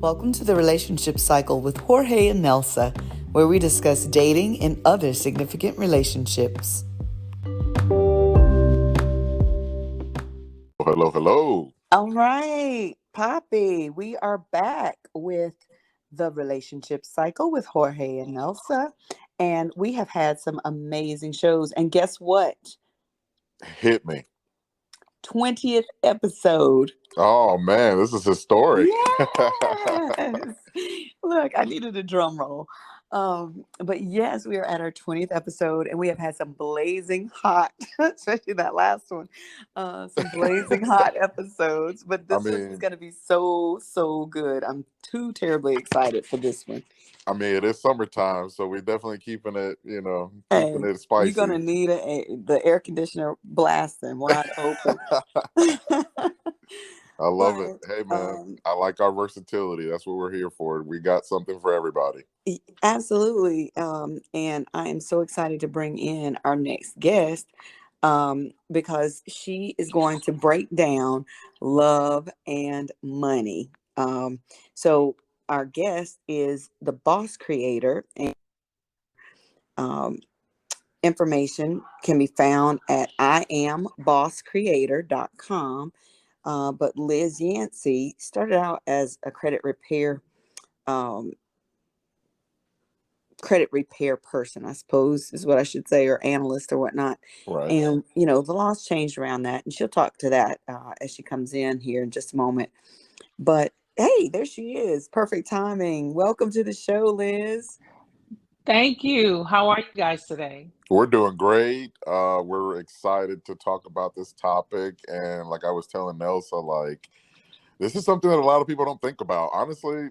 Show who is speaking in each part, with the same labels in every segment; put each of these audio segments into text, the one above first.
Speaker 1: Welcome to the Relationship Cycle with Jorge and Nelsa, where we discuss dating and other significant relationships.
Speaker 2: Hello, hello.
Speaker 1: All right, Poppy, we are back with the Relationship Cycle with Jorge and Nelsa, and we have had some amazing shows. And guess what?
Speaker 2: Hit me.
Speaker 1: 20th episode.
Speaker 2: Oh man, this is historic.
Speaker 1: Yes. Look, I needed a drum roll. But yes, we are at our 20th episode and we have had some blazing hot, especially that last one, some blazing hot episodes. But this one is going to be so good. I'm too terribly excited for this one.
Speaker 2: I mean, it is summertime, so we're definitely keeping it,
Speaker 1: Hey,
Speaker 2: it spicy.
Speaker 1: you're going to need the air conditioner blasting wide open.
Speaker 2: I love it. Hey, man, I like our versatility. That's what we're here for. We got something for everybody.
Speaker 1: Absolutely. And I am so excited to bring in our next guest because she is going to break down love and money. So our guest is the Boss Creator, and information can be found at iambosscreator.com. But Liz Yancey started out as a credit repair person, I suppose is what I should say, or analyst or whatnot.
Speaker 2: Right.
Speaker 1: And, the laws changed around that. And she'll talk to that as she comes in here in just a moment. But hey, there she is. Perfect timing. Welcome to the show, Liz.
Speaker 3: Thank you. How are you guys today?
Speaker 2: We're doing great. We're excited to talk about this topic. And like I was telling Nelsa, this is something that a lot of people don't think about. Honestly,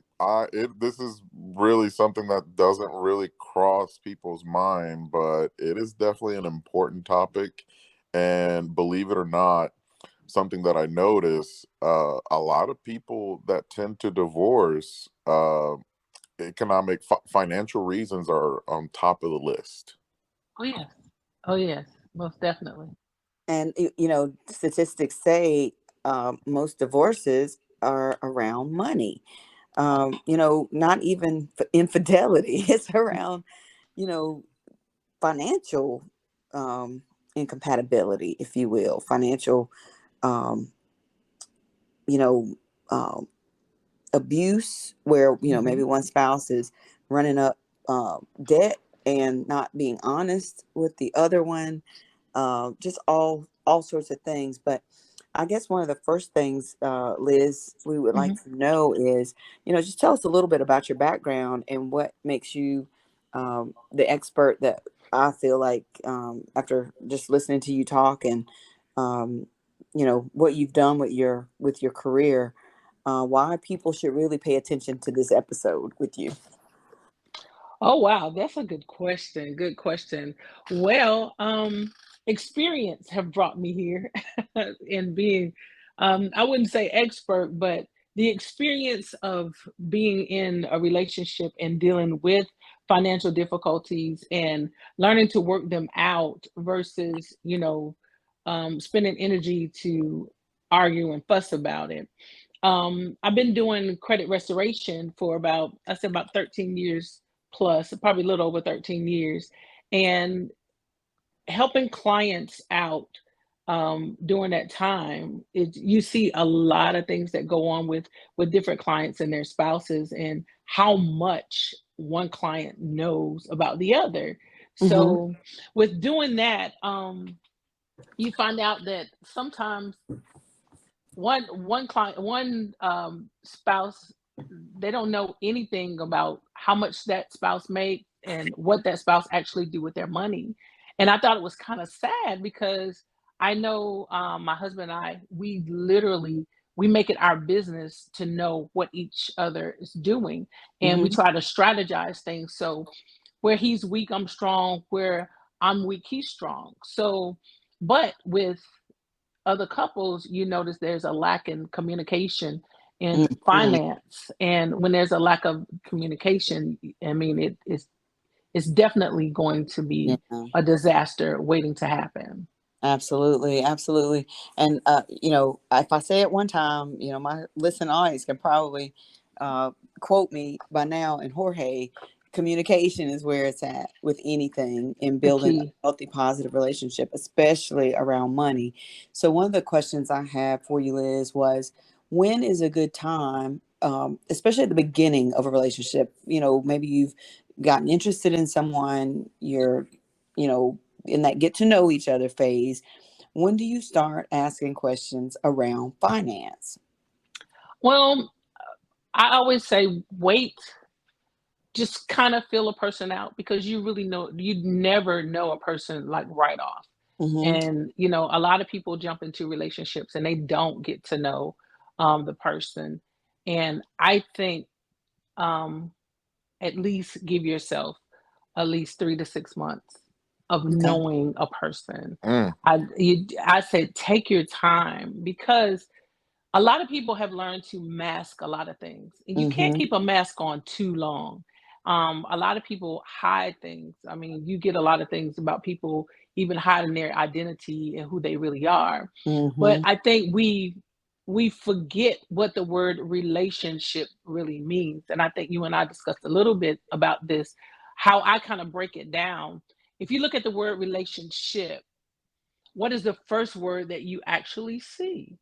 Speaker 2: this is really something that doesn't really cross people's mind, but it is definitely an important topic. And believe it or not, something that I notice, a lot of people that tend to divorce, economic, financial reasons are on top of the list.
Speaker 3: Oh yes, most definitely.
Speaker 1: And, statistics say most divorces are around money. Not even infidelity. It's around, financial incompatibility, if you will, financial, abuse, where, maybe one spouse is running up debt and not being honest with the other one, just all sorts of things. But I guess one of the first things, Liz, we would like to know is, just tell us a little bit about your background and what makes you the expert that I feel like after just listening to you talk and, what you've done with your career, why people should really pay attention to this episode with you.
Speaker 3: Oh wow, that's a good question. Good question. Well, experience have brought me here in being, I wouldn't say expert, but the experience of being in a relationship and dealing with financial difficulties and learning to work them out versus, spending energy to argue and fuss about it. I've been doing credit restoration for about 13 years plus, probably a little over 13 years, and helping clients out during that time. You see a lot of things that go on with different clients and their spouses, and how much one client knows about the other. So with doing that, you find out that sometimes one client, one spouse, they don't know anything about how much that spouse make and what that spouse actually do with their money. And I thought it was kind of sad because I know my husband and I, we make it our business to know what each other is doing, and we try to strategize things. So where he's weak, I'm strong. Where I'm weak, he's strong. So, but with other couples, you notice there's a lack in communication in finance. And when there's a lack of communication, I mean, it's definitely going to be a disaster waiting to happen.
Speaker 1: Absolutely. And, if I say it one time, my listening audience can probably quote me by now, and Jorge, communication is where it's at with anything in
Speaker 3: The
Speaker 1: building a
Speaker 3: key.
Speaker 1: healthy, positive relationship, especially around money. So one of the questions I had for you, Liz, was when is a good time, especially at the beginning of a relationship? Maybe you've gotten interested in someone, you're, in that get to know each other phase. When do you start asking questions around finance?
Speaker 3: Well, I always say wait, just kind of feel a person out, because you never know a person like right off.
Speaker 1: Mm-hmm.
Speaker 3: And a lot of people jump into relationships and they don't get to know the person. And I think um at least give yourself at least 3 to 6 months of
Speaker 1: Okay.
Speaker 3: knowing a person.
Speaker 2: Mm.
Speaker 3: I said take your time, because a lot of people have learned to mask a lot of things, and you can't
Speaker 1: Mm-hmm.
Speaker 3: keep a mask on too long. A lot of people hide things. I mean, you get a lot of things about people even hiding their identity and who they really are. But
Speaker 1: Mm-hmm.
Speaker 3: I think we forget what the word relationship really means. And I think you and I discussed a little bit about this, how I kind of break it down. If you look at the word relationship, what is the first word that you actually see?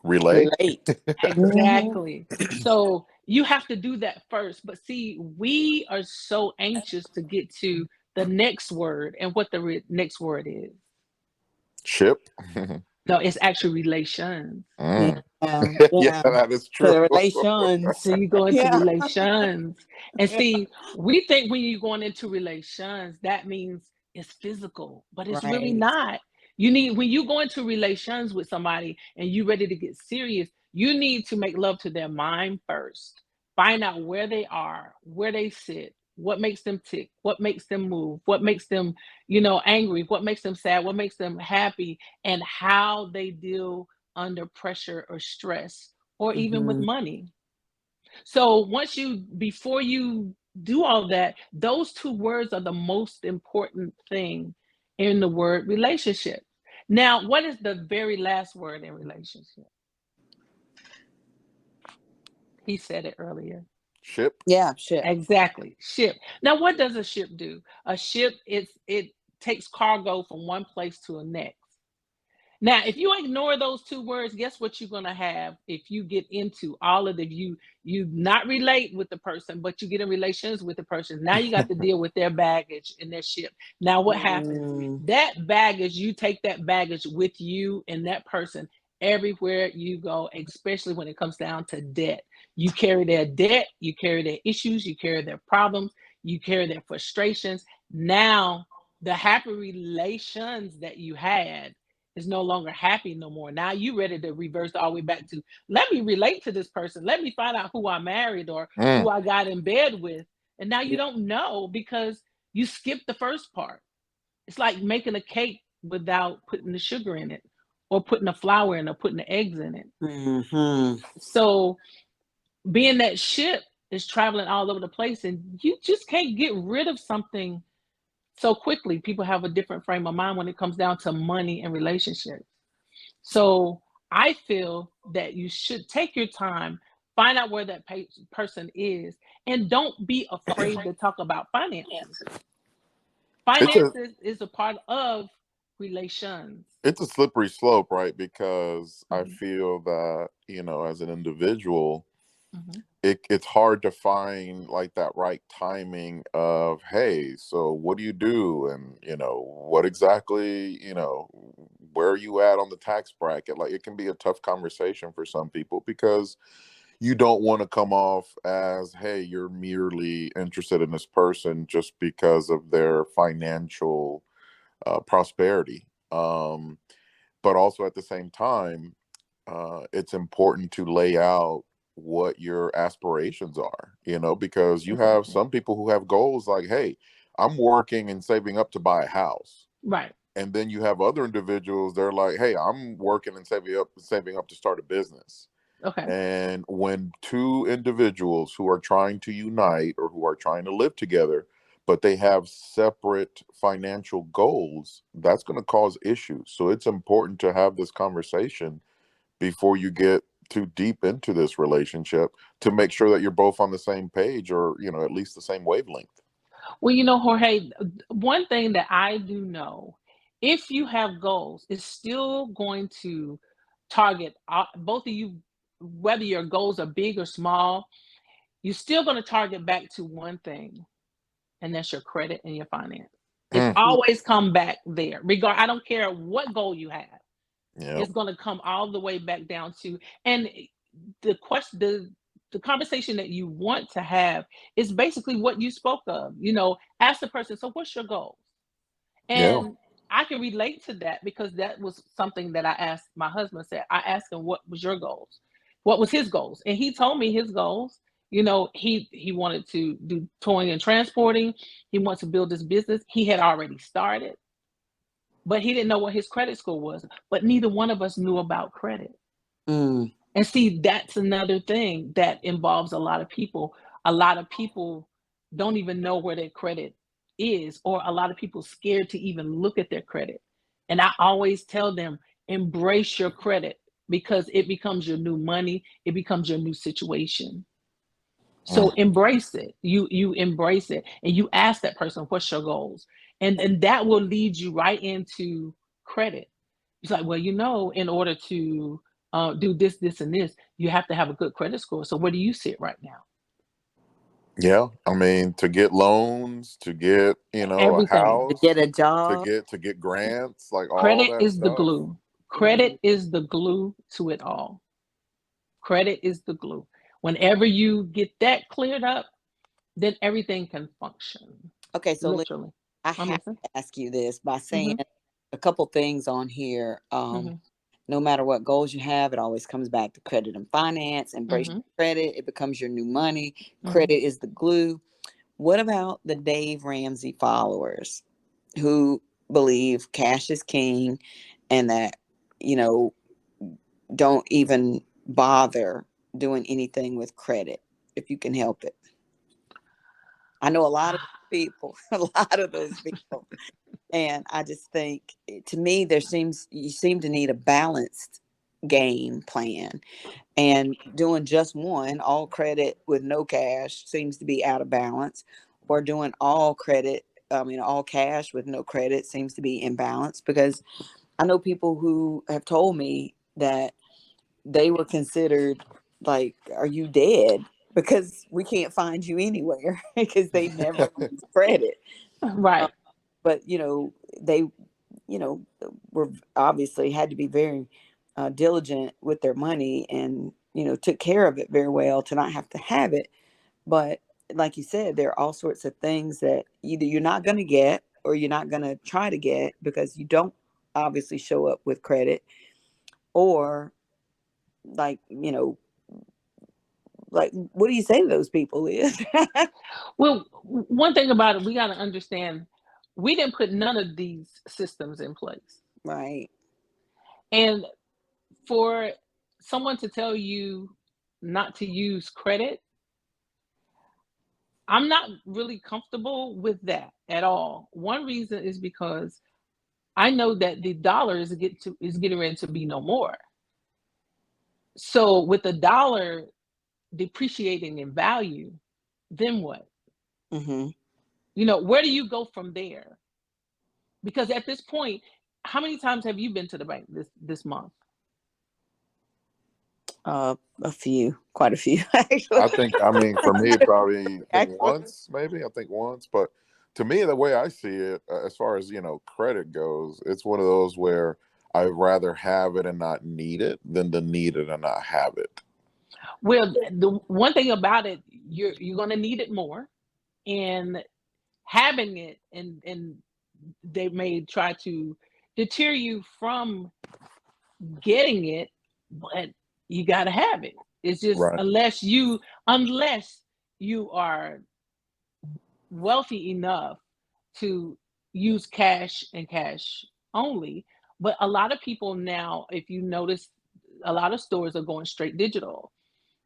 Speaker 2: Relate.
Speaker 1: Relate. Mm-hmm.
Speaker 3: Exactly. So you have to do that first. But see, we are so anxious to get to the next word, and what the next word is.
Speaker 2: Ship.
Speaker 3: No, it's actually relations.
Speaker 1: Yeah.
Speaker 2: Mm. Yeah,
Speaker 1: Yeah.
Speaker 2: that is
Speaker 1: So
Speaker 2: true.
Speaker 1: the
Speaker 3: So
Speaker 1: relations.
Speaker 3: you go into
Speaker 1: Yeah.
Speaker 3: relations. And
Speaker 1: Yeah.
Speaker 3: see, we think when you're going into relations, that means it's physical, but it's really
Speaker 1: Right.
Speaker 3: not. When you go into relations with somebody and you're ready to get serious, you need to make love to their mind first. Find out where they are, where they sit, what makes them tick, what makes them move, what makes them, angry, what makes them sad, what makes them happy, and how they deal under pressure or stress, or even with
Speaker 1: Mm-hmm.
Speaker 3: money. So before you do all that, those two words are the most important thing in the word relationship. Now, what is the very last word in relationship? He said it earlier.
Speaker 2: Ship.
Speaker 1: Yeah. Ship.
Speaker 3: Exactly. Ship. Now, what does a ship do? A ship, it takes cargo from one place to the next. Now, if you ignore those two words, guess what you're gonna have if you get into all of the you not relate with the person, but you get in relations with the person. Now you got to deal with their baggage and their ship. Now what happens?
Speaker 1: Mm.
Speaker 3: That baggage, you take that baggage with you and that person everywhere you go, especially when it comes down to debt. You carry their debt, you carry their issues, you carry their problems, you carry their frustrations. Now, the happy relations that you had is no longer happy no more. Now you ready to reverse all the way back to, let me relate to this person. Let me find out who I married or
Speaker 2: Mm.
Speaker 3: who I got in bed with. And now you
Speaker 1: Yeah.
Speaker 3: don't know because you skipped the first part. It's like making a cake without putting the sugar in it, or putting the flour in, or putting the eggs in it.
Speaker 1: Mm-hmm.
Speaker 3: So being that ship is traveling all over the place, and you just can't get rid of something so quickly. People have a different frame of mind when it comes down to money and relationships. So I feel that you should take your time, find out where that person is, and don't be afraid to talk about finances.
Speaker 2: It's a
Speaker 3: Finances is a part of relations.
Speaker 2: it's a slippery slope, right? Because I
Speaker 3: Mhm,
Speaker 2: feel that, as an individual,
Speaker 3: mhm.
Speaker 2: it's hard to find like that right timing of, hey, so what do you do? And, what exactly, where are you at on the tax bracket? Like, it can be a tough conversation for some people because you don't want to come off as, hey, you're merely interested in this person just because of their financial prosperity. But also at the same time, it's important to lay out what your aspirations are, because you have
Speaker 3: Exactly.
Speaker 2: some people who have goals like, hey, I'm working and saving up to buy a house.
Speaker 3: Right.
Speaker 2: And then you have other individuals, they're like, hey, I'm working and saving up to start a business.
Speaker 3: Okay.
Speaker 2: And when two individuals who are trying to unite or who are trying to live together, but they have separate financial goals, that's going to cause issues. So it's important to have this conversation before you get too deep into this relationship to make sure that you're both on the same page, or at least the same wavelength.
Speaker 3: Well, Jorge, one thing that I do know, if you have goals, it's still going to target both of you, whether your goals are big or small, you're still going to target back to one thing, and that's your credit and your finance. It's
Speaker 2: Mm.
Speaker 3: always come back there. I don't care what goal you have.
Speaker 2: Yeah.
Speaker 3: It's going to come all the way back down to, and the question, the conversation that you want to have is basically what you spoke of. Ask the person, so what's your goal?
Speaker 2: Yeah.
Speaker 3: And I can relate to that because that was something that I asked my husband. I asked him, what was your goals? What was his goals? And he told me his goals. He wanted to do towing and transporting. He wants to build this business. He had already started, but he didn't know what his credit score was. But neither one of us knew about credit.
Speaker 1: Mm.
Speaker 3: And see, that's another thing that involves a lot of people. A lot of people don't even know where their credit is, or a lot of people scared to even look at their credit. And I always tell them, embrace your credit, because it becomes your new money. It becomes your new situation. So embrace it. You embrace it, and you ask that person, what's your goals? And that will lead you right into credit. It's like, well, in order to do this, this, and this, you have to have a good credit score. So where do you sit right now?
Speaker 2: Yeah, I mean, to get loans, to get a
Speaker 3: Everything.
Speaker 1: To
Speaker 2: house,
Speaker 1: get a
Speaker 2: to
Speaker 1: job.
Speaker 2: get grants, like all
Speaker 3: Credit
Speaker 2: that
Speaker 3: is the
Speaker 2: stuff.
Speaker 3: glue. Credit
Speaker 1: Mm.
Speaker 3: is the glue to it all. Credit is the glue. Whenever you get that cleared up, then everything can function.
Speaker 1: Okay, so
Speaker 3: Literally.
Speaker 1: I
Speaker 3: I'm
Speaker 1: have
Speaker 3: listening.
Speaker 1: to ask you this by saying
Speaker 3: Mm-hmm.
Speaker 1: a couple things on here.
Speaker 3: Mm-hmm.
Speaker 1: No matter what goals you have, it always comes back to credit and finance. Embrace
Speaker 3: Mm-hmm.
Speaker 1: credit, it becomes your new money.
Speaker 3: Mm-hmm.
Speaker 1: Credit is the glue. What about the Dave Ramsey followers who believe cash is king and that, don't even bother doing anything with credit if you can help it? I know a lot of people, a lot of those people. And I just think, to me, you seem to need a balanced game plan. And doing just one, all credit with no cash, seems to be out of balance. Or doing all credit, all cash with no credit, seems to be imbalanced. Because I know people who have told me that they were considered like, are you dead? Because we can't find you anywhere because they never used credit.
Speaker 3: Right.
Speaker 1: But they were obviously had to be very diligent with their money, and took care of it very well to not have to have it. But like you said, there are all sorts of things that either you're not going to get, or you're not going to try to get, because you don't obviously show up with credit. Or like, like, what do you say to those people is?
Speaker 3: Well, one thing about it, we got to understand, we didn't put none of these systems in place.
Speaker 1: Right.
Speaker 3: And for someone to tell you not to use credit, I'm not really comfortable with that at all. One reason is because I know that the dollar is getting ready to be no more. So with the dollar depreciating in value, then what?
Speaker 1: Mm-hmm.
Speaker 3: Where do you go from there? Because at this point, how many times have you been to the bank this month?
Speaker 1: A few, quite a few, actually.
Speaker 2: I mean, for me, probably
Speaker 1: Actually.
Speaker 2: once, maybe. I think once. But to me, the way I see it, as far as, credit goes, it's one of those where I'd rather have it and not need it than to need it and not have it.
Speaker 3: Well, the one thing about it, you're going to need it more, and having it, and they may try to deter you from getting it, but you got to have it. It's just,
Speaker 2: Right.
Speaker 3: unless you are wealthy enough to use cash and cash only. But a lot of people now, if you notice, a lot of stores are going straight digital,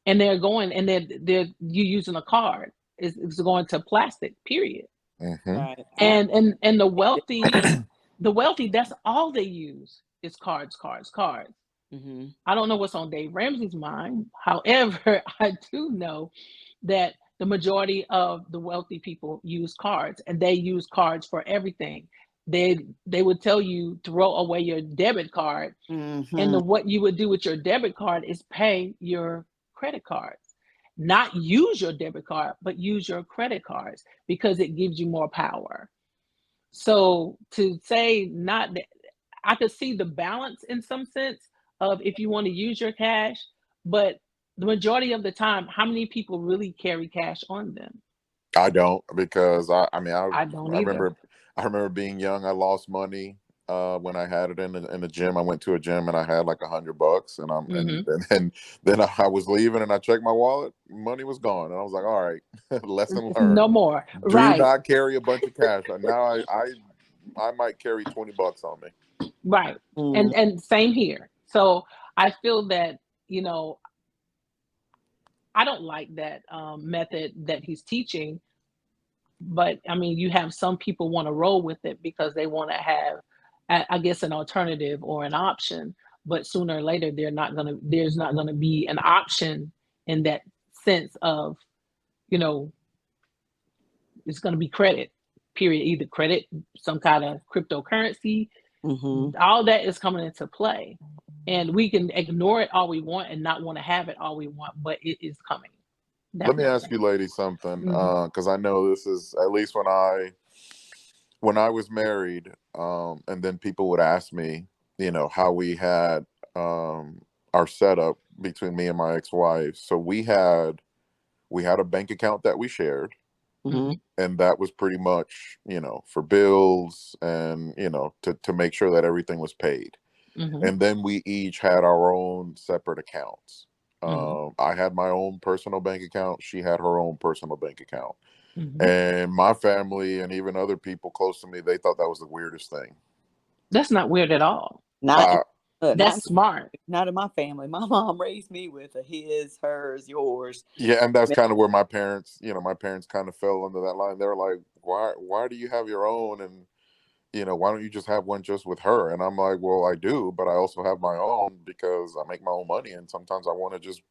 Speaker 3: and they're you using a card. It's going to plastic, period.
Speaker 2: Mm-hmm.
Speaker 1: Right.
Speaker 3: And the wealthy, that's all they use is cards, cards, cards.
Speaker 1: Mm-hmm.
Speaker 3: I don't know what's on Dave Ramsey's mind. However, I do know that the majority of the wealthy people use cards, and they use cards for everything. They would tell you throw away your debit card, and
Speaker 1: Mm-hmm.
Speaker 3: what you would do with your debit card is pay your credit cards. Not use your debit card, but use your credit cards because it gives you more power. So to say not that, I could see the balance in some sense of if you want to use your cash, but the majority of the time, how many people really carry cash on them?
Speaker 2: I don't, because I mean
Speaker 3: I don't
Speaker 2: I
Speaker 3: either.
Speaker 2: remember being young. I lost money when I had it in the gym. I went to a gym and I had like $100, and
Speaker 3: Hmm.
Speaker 2: then I was leaving and I checked my wallet. Money was gone, and I was like, all right, lesson
Speaker 3: No
Speaker 2: learned.
Speaker 3: more.
Speaker 2: Do
Speaker 3: Right,
Speaker 2: not carry a bunch of cash. Now I might carry $20 on me.
Speaker 3: right.
Speaker 1: Mm-hmm.
Speaker 3: And same here. So I feel that, you know, I don't like that method that he's teaching, but I mean, you have some people want to roll with it because they want to have, I guess, an alternative or an option. But sooner or later, there's not gonna be an option in that sense of, you know, it's gonna be credit, period. Either credit, some kind of cryptocurrency,
Speaker 1: Mm-hmm.
Speaker 3: all that is coming into play. And we can ignore it all we want and not want to have it all we want, but it is coming.
Speaker 2: Let me
Speaker 3: Definitely.
Speaker 2: ask you, ladies, something,
Speaker 3: Hmm.
Speaker 2: because I know this is, at least when I was married, and then people would ask me, how we had our setup between me and my ex-wife. So we had a bank account that we shared,
Speaker 1: Mm-hmm.
Speaker 3: Hmm.
Speaker 2: and that was pretty much, for bills and, to make sure that everything was paid.
Speaker 3: Hmm.
Speaker 2: And then we each had our own separate accounts.
Speaker 3: Hmm.
Speaker 2: I had my own personal bank account. She had her own personal bank account.
Speaker 3: Hmm.
Speaker 2: And my family and even other people close to me, they thought that was the weirdest thing.
Speaker 3: That's not weird at all.
Speaker 1: Not
Speaker 2: Uh,
Speaker 1: look,
Speaker 3: That's smart.
Speaker 1: not in my family. My mom raised me with a his, hers, yours.
Speaker 2: yeah, and that's kind of where my parents kind of fell under that line. They were like, why do you have your own? And, why don't you just have one just with her? And I'm like, well, I do, but I also have my own because I make my own money. And sometimes I want to just,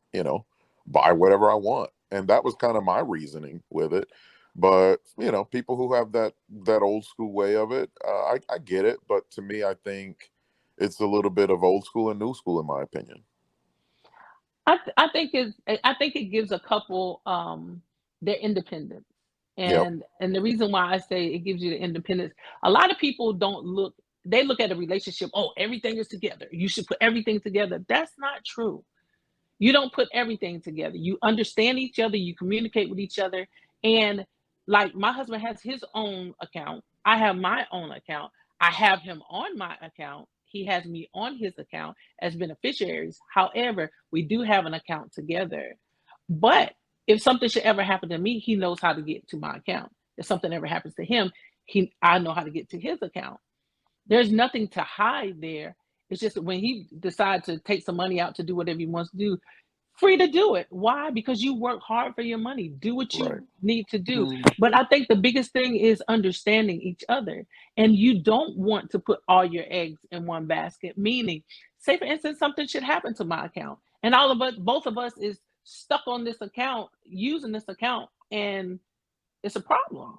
Speaker 2: buy whatever I want. And that was kind of my reasoning with it. But, people who have that old school way of it, I get it. But to me, I think it's a little bit of old school and new school, in my opinion.
Speaker 3: I think it gives a couple their independence.
Speaker 2: Yep.
Speaker 3: And the reason why I say it gives you the independence, a lot of people don't look, they look at a relationship, oh, everything is together. You should put everything together. That's not true. You don't put everything together. You understand each other, you communicate with each other. And like my husband has his own account, I have my own account. I have him on my account. He has me on his account as beneficiaries. However, we do have an account together. But if something should ever happen to me, he knows how to get to my account. If something ever happens to him, I know how to get to his account. There's nothing to hide there. It's just that when he decides to take some money out to do whatever he wants to do, free to do it. Why? Because you work hard for your money. Do what
Speaker 2: Right.
Speaker 3: you need to do.
Speaker 1: Mm-hmm.
Speaker 3: But I think the biggest thing is understanding each other. And you don't want to put all your eggs in one basket, meaning, say for instance, something should happen to my account. And all of us, both of us is stuck on this account, using this account, and it's a problem.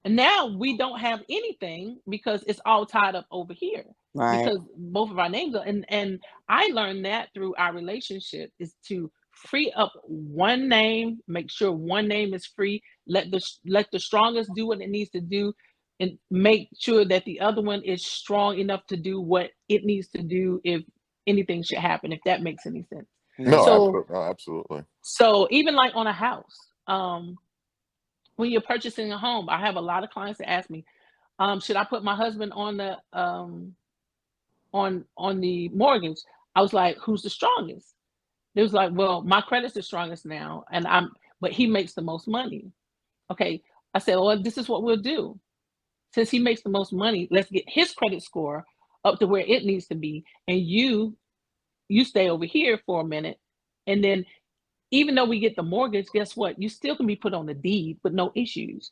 Speaker 3: And now we don't have anything because it's all tied up over here
Speaker 1: Right.
Speaker 3: because both of our names are, and I learned that through our relationship is to free up one name, make sure one name is free, let the strongest do what it needs to do, and make sure that the other one is strong enough to do what it needs to do if anything should happen, if that makes any sense.
Speaker 2: No,
Speaker 1: Yeah.
Speaker 3: So
Speaker 2: absolutely. No, absolutely.
Speaker 3: so even like on a house, when you're purchasing a home, I have a lot of clients that ask me, should I put my husband on the on the mortgage? I was like, who's the strongest? They was like, well, my credit's the strongest now, and but he makes the most money. Okay, I said, well, this is what we'll do. Since he makes the most money, let's get his credit score up to where it needs to be, and you stay over here for a minute, and then even though we get the mortgage, guess what? You still can be put on the deed with no issues.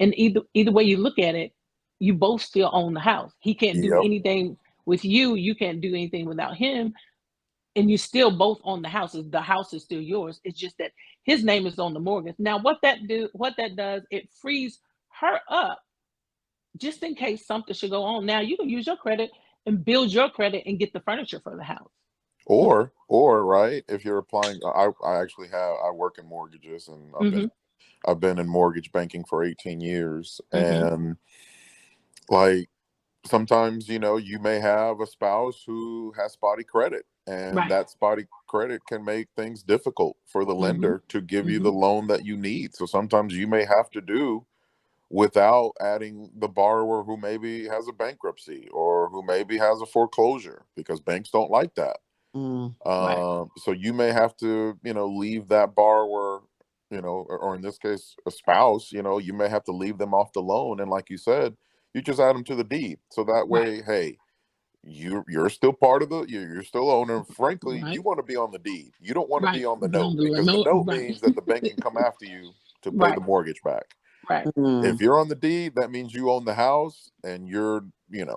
Speaker 3: And either way you look at it, you both still own the house. He can't do
Speaker 2: Yep.
Speaker 3: anything with you. You can't do anything without him. and you still both own the house. The house is still yours. It's just that his name is on the mortgage. Now, what that does, it frees her up just in case something should go on. Now you can use your credit and build your credit and get the furniture for the house.
Speaker 2: Or right, if you're applying, I actually I work in mortgages, and
Speaker 3: Mm-hmm.
Speaker 2: I've been in mortgage banking for 18 years,
Speaker 3: Mm-hmm.
Speaker 2: and like sometimes, you may have a spouse who has spotty credit, and
Speaker 3: Right.
Speaker 2: that spotty credit can make things difficult for the
Speaker 3: Mm-hmm.
Speaker 2: lender to give you
Speaker 3: Mm-hmm.
Speaker 2: the loan that you need. So sometimes you may have to do without adding the borrower who maybe has a bankruptcy or who maybe has a foreclosure, because banks don't like that.
Speaker 1: Mm.
Speaker 3: Right.
Speaker 2: So you may have to, leave that borrower, or in this case, a spouse, you may have to leave them off the loan. And like you said, you just add them to the deed. So that
Speaker 3: Right.
Speaker 2: way, hey, you're still part of you're still owner. Frankly, you
Speaker 3: Right.
Speaker 2: want to be on the deed. You don't want to
Speaker 3: Right.
Speaker 2: be on the note,
Speaker 3: Don't do it.
Speaker 2: because the
Speaker 3: No.
Speaker 2: note
Speaker 3: Right.
Speaker 2: means that the bank can come after you to pay the
Speaker 3: Right.
Speaker 2: mortgage back.
Speaker 3: Right.
Speaker 1: Mm.
Speaker 2: If you're on the deed, that means you own the house, and you're
Speaker 3: You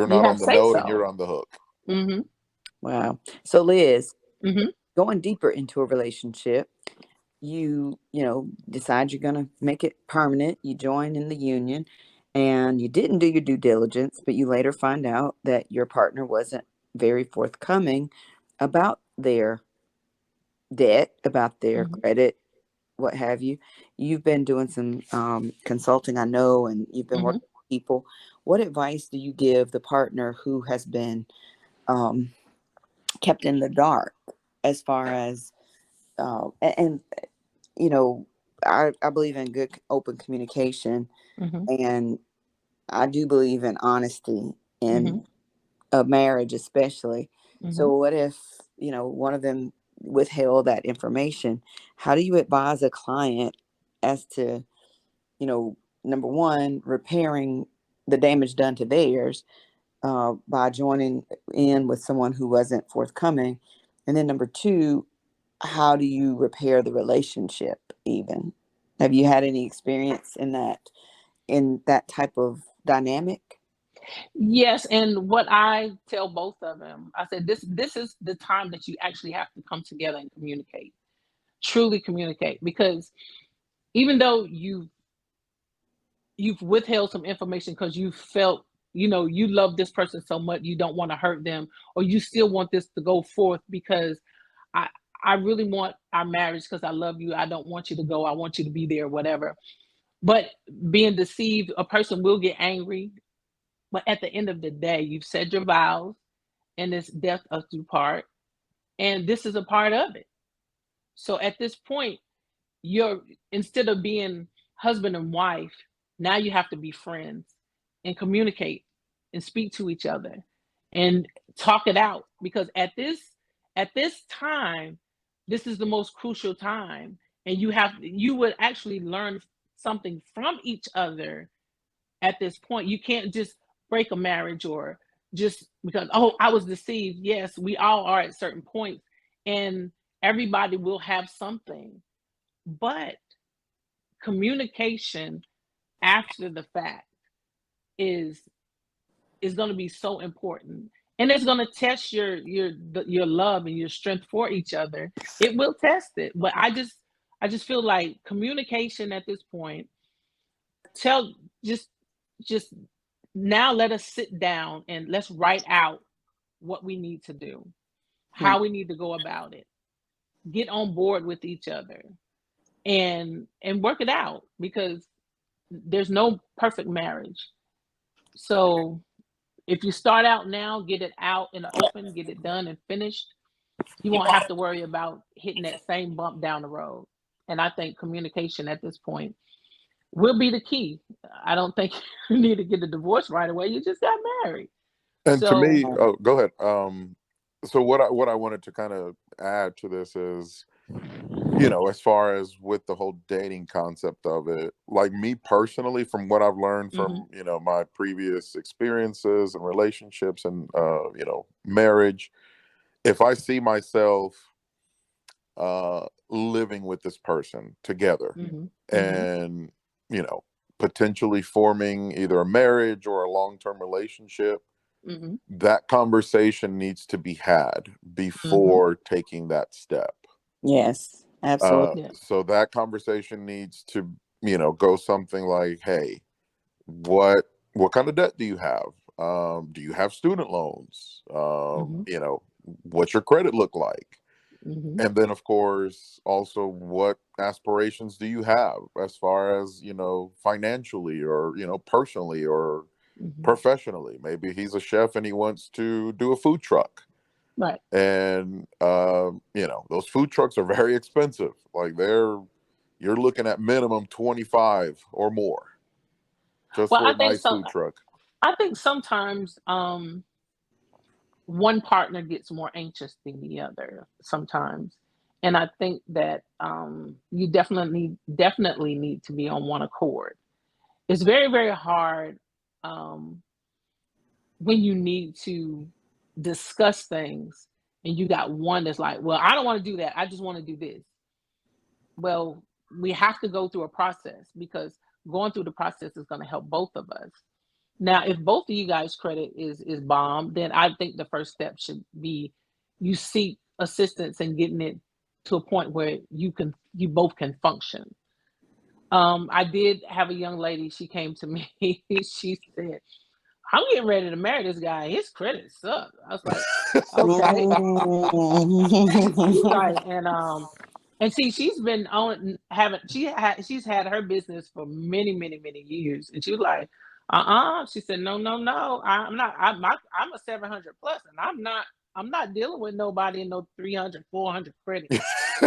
Speaker 2: not
Speaker 3: have
Speaker 2: on the
Speaker 3: say
Speaker 2: note, and
Speaker 3: so.
Speaker 2: you're on the hook.
Speaker 3: Mm-hmm.
Speaker 1: Wow. So Liz,
Speaker 3: Mm-hmm.
Speaker 1: going deeper into a relationship, you decide you're going to make it permanent. You join in the union, and you didn't do your due diligence, but you later find out that your partner wasn't very forthcoming about their debt, about their
Speaker 3: Mm-hmm.
Speaker 1: credit, what have you. You've been doing some consulting, I know, and you've been
Speaker 3: Mm-hmm.
Speaker 1: working with people. What advice do you give the partner who has been um, kept in the dark as far as and you know, I believe in good open communication,
Speaker 3: Mm-hmm.
Speaker 1: and I do believe in honesty
Speaker 3: Mm-hmm.
Speaker 1: in a marriage, especially.
Speaker 3: Mm-hmm.
Speaker 1: So, what if, one of them withheld that information? How do you advise a client as to, number one, repairing the damage done to theirs by joining in with someone who wasn't forthcoming? And then number two, how do you repair the relationship even? Have you had any experience in that type of dynamic?
Speaker 3: Yes, and what I tell both of them, I said this is the time that you actually have to come together and communicate, truly communicate, because even though you've withheld some information because you felt, you love this person so much you don't want to hurt them, or you still want this to go forth because I I really want our marriage because I love you. I don't want you to go. I want you to be there, whatever. But being deceived, a person will get angry. But at the end of the day, you've said your vows, and it's death us do part, and this is a part of it. So at this point, you're instead of being husband and wife, now you have to be friends and communicate and speak to each other and talk it out, because at this time, this is the most crucial time, and you would actually learn something from each other at this point. You can't just break a marriage or just because, oh, I was deceived. Yes, we all are at certain points, and everybody will have something. But communication after the fact is is going to be so important, and it's going to test your love and your strength for each other. It will test it, but I just feel like communication at this point. Tell just just now let us sit down and let's write out what we need to do,
Speaker 1: Hmm.
Speaker 3: how we need to go about it, get on board with each other, and work it out, because there's no perfect marriage. So if you start out now, get it out in the open, get it done and finished, you won't have to worry about hitting that same bump down the road. And I think communication at this point will be the key. I don't think you need to get a divorce right away. You just got married.
Speaker 2: And to
Speaker 3: So,
Speaker 2: me, oh, go ahead. So what I wanted to kind of add to this is, as far as with the whole dating concept of it, like me personally, from what I've learned
Speaker 3: mhm,
Speaker 2: from, my previous experiences and relationships and, marriage, if I see myself living with this person together
Speaker 3: mhm, mhm,
Speaker 2: and, you know, potentially forming either a marriage or a long-term relationship,
Speaker 3: Mm-hmm.
Speaker 2: that conversation needs to be had before taking that step.
Speaker 1: Yes, absolutely.
Speaker 3: Yeah.
Speaker 2: So that conversation needs to, go something like, hey, what kind of debt do you have? Do you have student loans?
Speaker 3: Mm-hmm.
Speaker 2: What's your credit look like?
Speaker 3: Mm-hmm.
Speaker 2: And then, of course, also, what aspirations do you have as far as, financially, or, personally, or
Speaker 3: Mm-hmm.
Speaker 2: professionally? Maybe he's a chef and he wants to do a food truck.
Speaker 3: Right.
Speaker 2: And, those food trucks are very expensive. Like you're looking at minimum 25 or more just
Speaker 3: Well,
Speaker 2: for
Speaker 3: I
Speaker 2: a
Speaker 3: think
Speaker 2: nice
Speaker 3: so.
Speaker 2: food truck.
Speaker 3: I think sometimes one partner gets more anxious than the other sometimes. And I think that you definitely need to be on one accord. It's very, very hard um, when you need to discuss things and you got one that's like, well, I don't want to do that. I just want to do this. Well, we have to go through a process, because going through the process is going to help both of us. Now, if both of you guys' credit is bomb, then I think the first step should be you seek assistance in getting it to a point where you both can function. I did have a young lady, she came to me, she said, I'm getting ready to marry this guy. His credit sucks. I was like, okay. She's
Speaker 1: Mm.
Speaker 3: like, and see, she's been on having she's had her business for many, many, many years. And she was like, She said, no, no, no. I'm a 700 plus, and I'm not dealing with nobody in no 300, 400 credit.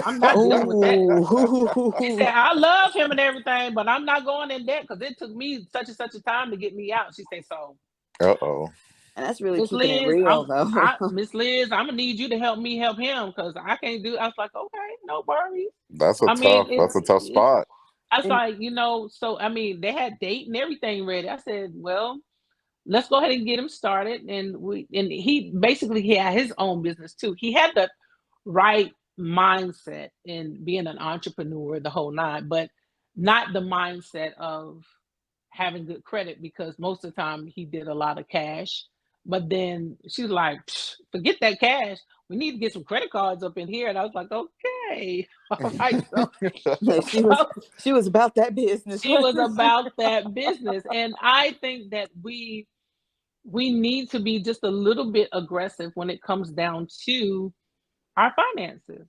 Speaker 3: I'm not dealing with that. She said,
Speaker 1: Oh,
Speaker 3: I love him and everything, but I'm not going in debt because it took me such and such a time to get me out. She said, so
Speaker 2: Uh-oh.
Speaker 1: and that's really keeping it real, though.
Speaker 3: Miss Liz, I'm gonna need you to help me help him, because I can't do. I was like, okay, no worries.
Speaker 2: That's
Speaker 3: I mean,
Speaker 2: that's a tough spot.
Speaker 3: I was
Speaker 1: And
Speaker 3: like, so I mean, they had date and everything ready. I said, well, let's go ahead and get him started. And he basically, he had his own business too. He had the right mindset in being an entrepreneur, the whole nine, but not the mindset of having good credit, because most of the time he did a lot of cash. But then she's like, forget that cash. We need to get some credit cards up in here. And I was like, okay, all right. So,
Speaker 1: yeah,
Speaker 3: so
Speaker 1: she was about that business.
Speaker 3: she was about that business. And I think that we need to be just a little bit aggressive when it comes down to our finances.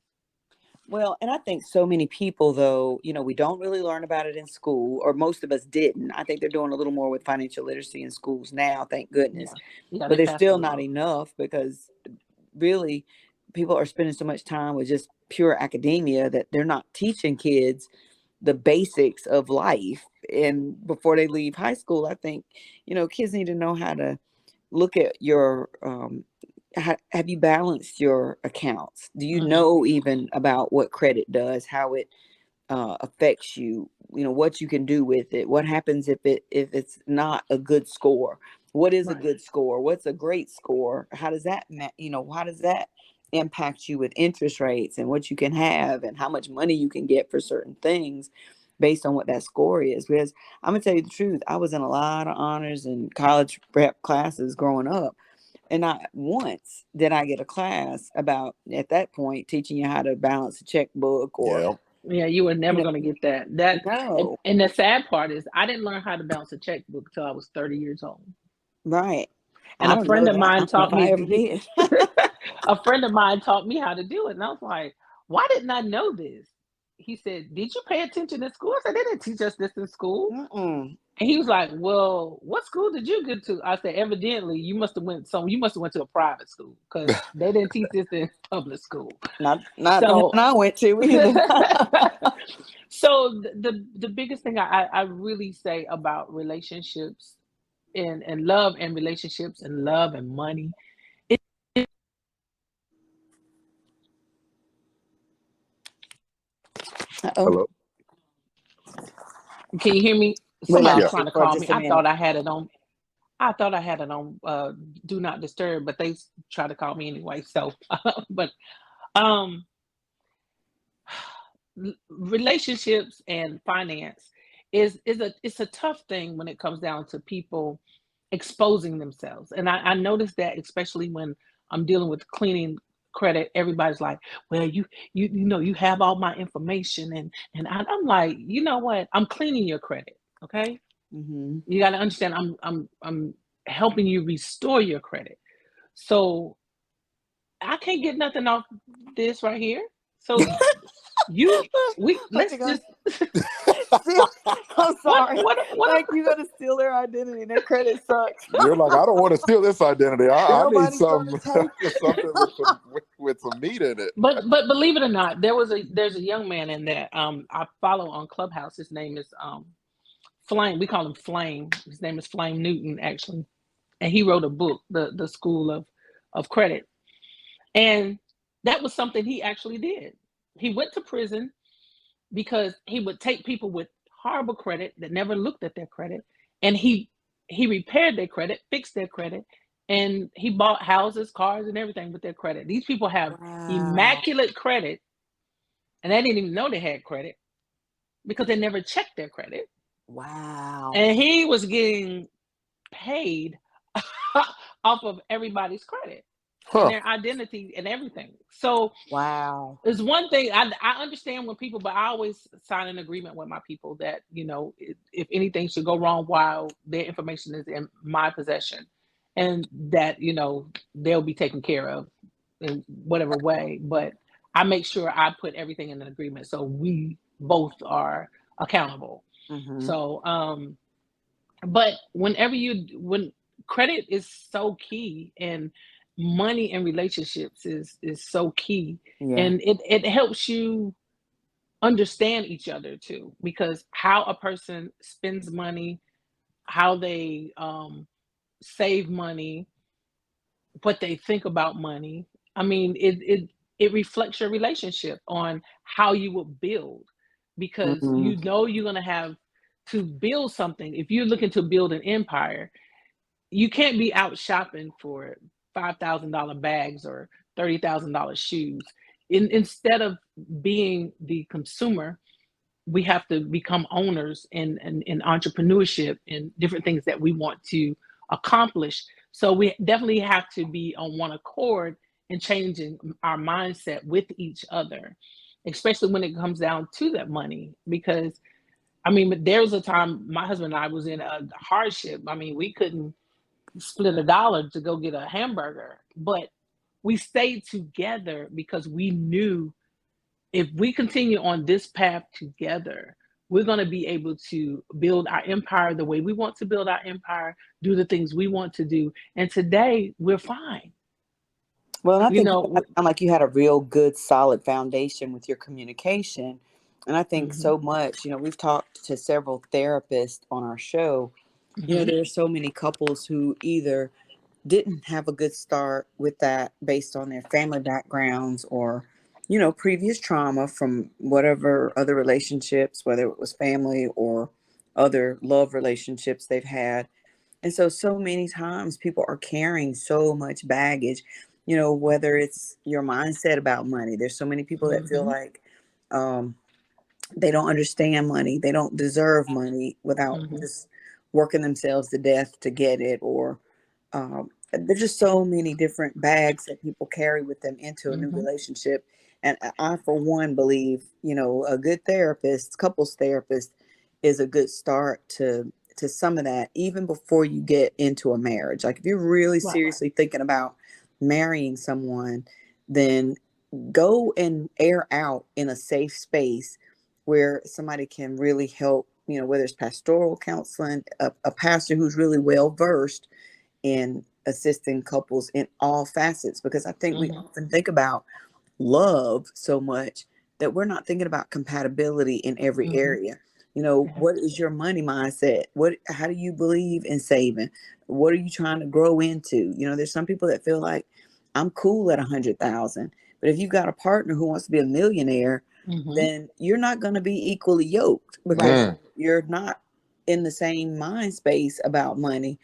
Speaker 1: Well, and I think so many people, though, we don't really learn about it in school, or most of us didn't. I think they're doing a little more with financial literacy in schools now, thank goodness.
Speaker 3: Yeah. Yeah,
Speaker 1: But
Speaker 3: they
Speaker 1: there's
Speaker 3: passed the
Speaker 1: still not
Speaker 3: law.
Speaker 1: enough, because really people are spending so much time with just pure academia that they're not teaching kids the basics of life. And before they leave high school, I think, kids need to know how to look at your have you balanced your accounts? Do you
Speaker 3: Hmm.
Speaker 1: know even about what credit does, how it affects you, what you can do with it, what happens if it's not a good score, what is a
Speaker 3: Right.
Speaker 1: good score, what's a great score, how does that how does that impact you with interest rates, and what you can have, and how much money you can get for certain things based on what that score is. Because I'm gonna tell you the truth, I was in a lot of honors and college prep classes growing up, and not once did I get a class about, at that point, teaching you how to balance a checkbook, or
Speaker 2: Yeah.
Speaker 3: Yeah, you were
Speaker 1: you
Speaker 3: never
Speaker 1: know
Speaker 3: going to get that. That
Speaker 1: no.
Speaker 3: and the sad part is I didn't learn how to balance a checkbook until I was 30 years old.
Speaker 1: Right.
Speaker 3: And
Speaker 1: I
Speaker 3: a
Speaker 1: don't know
Speaker 3: friend of
Speaker 1: that. I
Speaker 3: mine
Speaker 1: don't know
Speaker 3: taught
Speaker 1: if I
Speaker 3: me
Speaker 1: ever did.
Speaker 3: a friend of mine taught me how to do it. And I was like, why didn't I know this? He said, did you pay attention in school? I said, they didn't teach us this in school.
Speaker 1: Mm-mm.
Speaker 3: And he was like, well, what school did you go to? I said, evidently you must have went to a private school, because they didn't teach this in public school.
Speaker 1: Not the one
Speaker 3: So
Speaker 1: I went to either.
Speaker 3: so the biggest thing I really say about relationships and love and relationships and love and money.
Speaker 1: Uh-oh.
Speaker 2: Hello.
Speaker 3: Can you hear me?
Speaker 1: We
Speaker 3: Somebody was
Speaker 2: Yeah.
Speaker 1: lost you
Speaker 3: trying to
Speaker 1: for
Speaker 3: call
Speaker 1: just
Speaker 3: me.
Speaker 1: a
Speaker 3: I
Speaker 1: minute.
Speaker 3: thought I had it on. I thought I had it on do not disturb, but they try to call me anyway. So, but um, relationships and finance is a it's a tough thing when it comes down to people exposing themselves. And I noticed that, especially when I'm dealing with cleaning credit, everybody's like, well, you have all my information. I'm like, you know what? I'm cleaning your credit. Okay.
Speaker 1: Mm-hmm.
Speaker 3: You got to understand, I'm helping you restore your credit. So I can't get nothing off this right here. So you we
Speaker 1: Like you're
Speaker 3: let's
Speaker 1: gonna
Speaker 3: just
Speaker 1: steal. I'm sorry.
Speaker 3: what
Speaker 1: Like you're gonna steal their identity. Their credit sucks.
Speaker 2: You're like, I don't want to steal this identity. I need
Speaker 1: Nobody's gonna
Speaker 2: some
Speaker 1: take
Speaker 2: something with some meat in it.
Speaker 3: but believe it or not, there's a young man in there I follow on Clubhouse. His name is Flame. We call him Flame. His name is Flame Newton, actually. And he wrote a book, the School of Credit. And that was something he actually did. He went to prison because he would take people with horrible credit that never looked at their credit, and he repaired their credit, fixed their credit, and he bought houses, cars, and everything with their credit. These people have
Speaker 1: Wow.
Speaker 3: immaculate credit, and they didn't even know they had credit because they never checked their credit.
Speaker 1: Wow.
Speaker 3: And he was getting paid off of everybody's credit and
Speaker 2: Huh.
Speaker 3: their identity and everything. So
Speaker 1: Wow.
Speaker 3: there's one thing I understand when people, but I always sign an agreement with my people that, if anything should go wrong while their information is in my possession, and that, they'll be taken care of in whatever way. But I make sure I put everything in an agreement so we both are accountable.
Speaker 1: Mm-hmm.
Speaker 3: So, but when credit is so key, and money in relationships is so key,
Speaker 1: Yeah.
Speaker 3: and it helps you understand each other too, because how a person spends money, how they save money, what they think about money. I mean, it reflects your relationship on how you will build, because
Speaker 1: Mm-hmm.
Speaker 3: you're going to have to build something. If you're looking to build an empire, you can't be out shopping for $5,000 bags or $30,000 shoes. Instead of being the consumer, we have to become owners in entrepreneurship and different things that we want to accomplish. So we definitely have to be on one accord and changing our mindset with each other, especially when it comes down to that money. Because I mean, there was a time my husband and I was in a hardship. I mean, we couldn't split $1 to go get a hamburger, but we stayed together because we knew if we continue on this path together, we're going to be able to build our empire the way we want to build our empire, do the things we want to do. And today we're fine.
Speaker 1: Well, and I
Speaker 3: You
Speaker 1: think you
Speaker 3: know,
Speaker 1: sound like you had a real good, solid foundation with your communication. And I think
Speaker 3: hmm
Speaker 1: so much, we've talked to several therapists on our show.
Speaker 3: hmm
Speaker 1: There are so many couples who either didn't have a good start with that based on their family backgrounds or, previous trauma from whatever other relationships, whether it was family or other love relationships they've had. And so many times people are carrying so much baggage, whether it's your mindset about money. There's so many people that feel
Speaker 3: hmm
Speaker 1: like um, they don't understand money. They don't deserve money without
Speaker 3: hmm
Speaker 1: just working themselves to death to get it. Or there's just so many different bags that people carry with them into a new
Speaker 3: hmm
Speaker 1: relationship. And I, for one, believe, a good therapist, couples therapist, is a good start to some of that, even before you get into a marriage. Like if you're really
Speaker 3: Right.
Speaker 1: seriously thinking about marrying someone, then go and air out in a safe space where somebody can really help, whether it's pastoral counseling, a pastor who's really well versed in assisting couples in all facets. Because I think we
Speaker 3: hmm
Speaker 1: often think about love so much that we're not thinking about compatibility in every
Speaker 3: hmm
Speaker 1: area.
Speaker 3: hmm
Speaker 1: What is your money mindset? How do you believe in saving? What are you trying to grow into? There's some people that feel like I'm cool at 100,000, but if you've got a partner who wants to be a millionaire,
Speaker 3: hmm
Speaker 1: then you're not going to be equally yoked
Speaker 3: Right.
Speaker 1: because you're not in the same mind space about money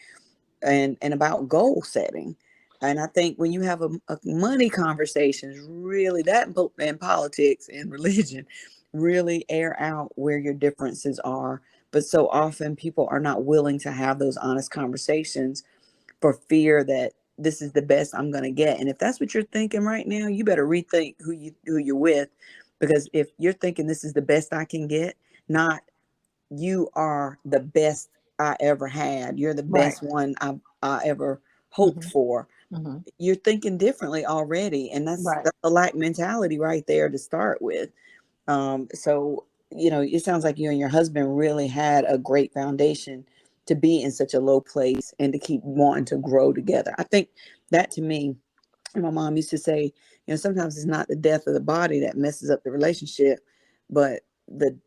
Speaker 1: and about goal setting. And I think when you have a money conversations, really that and politics and religion really air out where your differences are, But so often people are not willing to have those honest conversations for fear that this is the best I'm going to get. And if that's what you're thinking right now, you better rethink who you're with, because if you're thinking this is the best I can get, not you are the best I ever had, you're the
Speaker 3: Right.
Speaker 1: best one I ever hoped
Speaker 3: Mhm.
Speaker 1: for,
Speaker 3: Mhm.
Speaker 1: you're thinking differently already, and
Speaker 3: Right.
Speaker 1: that's a lack mentality right there to start with. So it sounds like you and your husband really had a great foundation to be in such a low place and to keep wanting to grow together. I think that, to me, and my mom used to say, sometimes it's not the death of the body that messes up the relationship, but the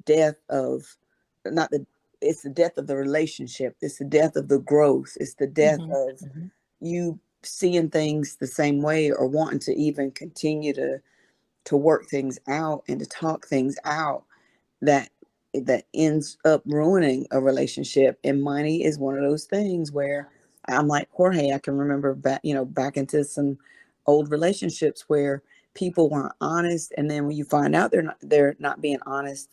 Speaker 1: death of not the it's the death of the relationship. It's the death of the growth. It's the death
Speaker 3: Mhm.
Speaker 1: of
Speaker 3: Mhm.
Speaker 1: you seeing things the same way or wanting to even continue to work things out and to talk things out, that ends up ruining a relationship. And money is one of those things where I'm like Jorge. I can remember back into some old relationships where people weren't honest, and then when you find out they're not being honest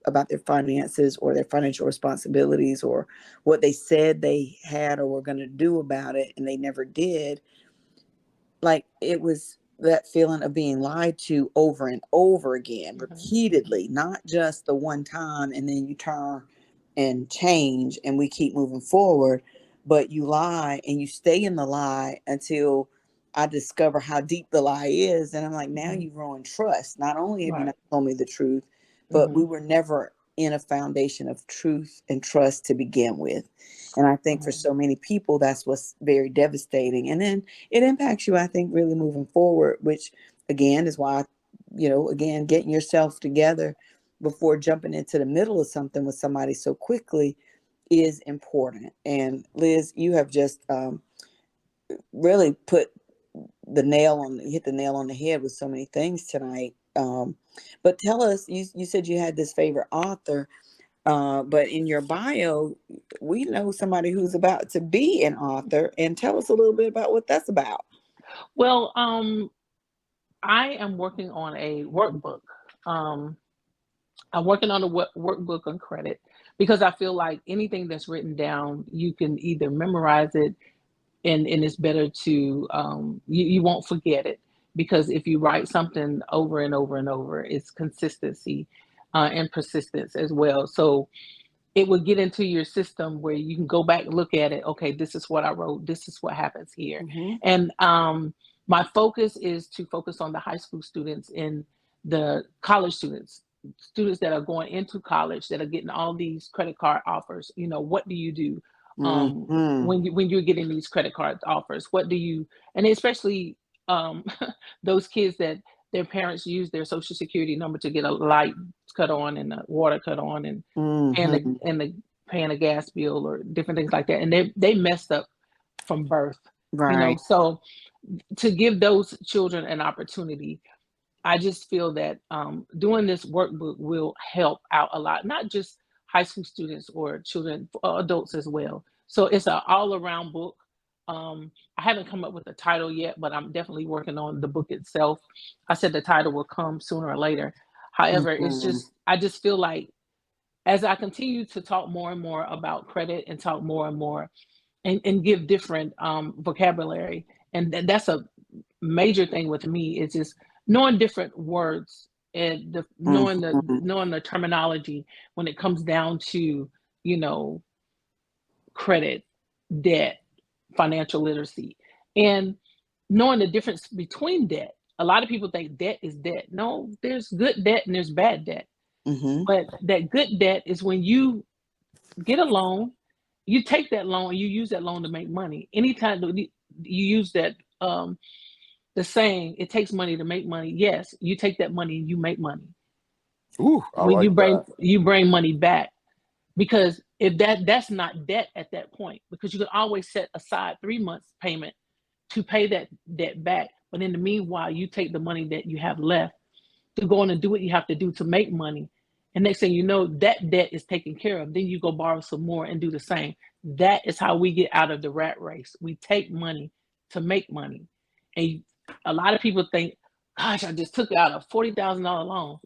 Speaker 1: about their finances or their financial responsibilities or what they said they had or were going to do about it, and they never did. Like, it was that feeling of being lied to over and over again,
Speaker 3: Mhm. Mhm.
Speaker 1: repeatedly, not just the one time and then you turn and change and we keep moving forward, but you lie and you stay in the lie until I discover how deep the lie is. And I'm like, now
Speaker 3: Mhm.
Speaker 1: you've ruined trust. Not only have you
Speaker 3: Right.
Speaker 1: not told me the truth, but we
Speaker 3: Mhm.
Speaker 1: were never in a foundation of truth and trust to begin with. And I think for
Speaker 3: Mhm.
Speaker 1: so many people, that's what's very devastating. And then it impacts you, I think, really moving forward, which again is why, again, getting yourself together before jumping into the middle of something with somebody so quickly is important. And Liz, you have just really hit the nail on the head with so many things tonight. But tell us, you said you had this favorite author, but in your bio, we know somebody who's about to be an author, and tell us a little bit about what that's about.
Speaker 3: Well, I am working on a workbook. Um, I'm working on a workbook on credit because I feel like anything that's written down, you can either memorize it, and it's better to you won't forget it, because if you write something over and over and over, it's consistency and persistence as well. So it will get into your system where you can go back and look at it. Okay, this is what I wrote. This is what happens here.
Speaker 1: Mm-hmm.
Speaker 3: And my focus is to focus on the high school students and the college students that are going into college, that are getting all these credit card offers. What do you do
Speaker 1: Mm-hmm.
Speaker 3: when you're getting these credit card offers? What do you, and especially um, those kids that their parents use their social security number to get a light cut on and a water cut on, and and the
Speaker 1: Mm-hmm.
Speaker 3: and the paying a gas bill or different things like that, and they messed up from birth.
Speaker 1: Right.
Speaker 3: So to give those children an opportunity, I just feel that doing this workbook will help out a lot, not just high school students or children, adults as well. So it's an all around book. I haven't come up with a title yet, but I'm definitely working on the book itself. I said the title will come sooner or later. However,
Speaker 1: Mm-hmm.
Speaker 3: I just feel like as I continue to talk more and more about credit and talk more and more and give different vocabulary, and that's a major thing with me, is just knowing different words and
Speaker 1: Mm-hmm.
Speaker 3: knowing the terminology when it comes down to you know credit, debt, financial literacy, and knowing the difference between debt. A lot of people think debt is debt. No, there's good debt and there's bad debt.
Speaker 1: Mm-hmm.
Speaker 3: But that good debt is when you get a loan, you take that loan and you use that loan to make money. Anytime that you use that, the saying, it takes money to make money. Yes, you take that money and you make money.
Speaker 2: Ooh, I
Speaker 3: When you
Speaker 2: like
Speaker 3: bring
Speaker 2: that.
Speaker 3: you bring money back, because if that's not debt at that point, because you can always set aside 3 months payment to pay that debt back. But in the meanwhile, you take the money that you have left to go on and do what you have to do to make money. And next thing you know, that debt is taken care of. Then you go borrow some more and do the same. That is how we get out of the rat race. We take money to make money. And a lot of people think, gosh, I just took out a $40,000 loan.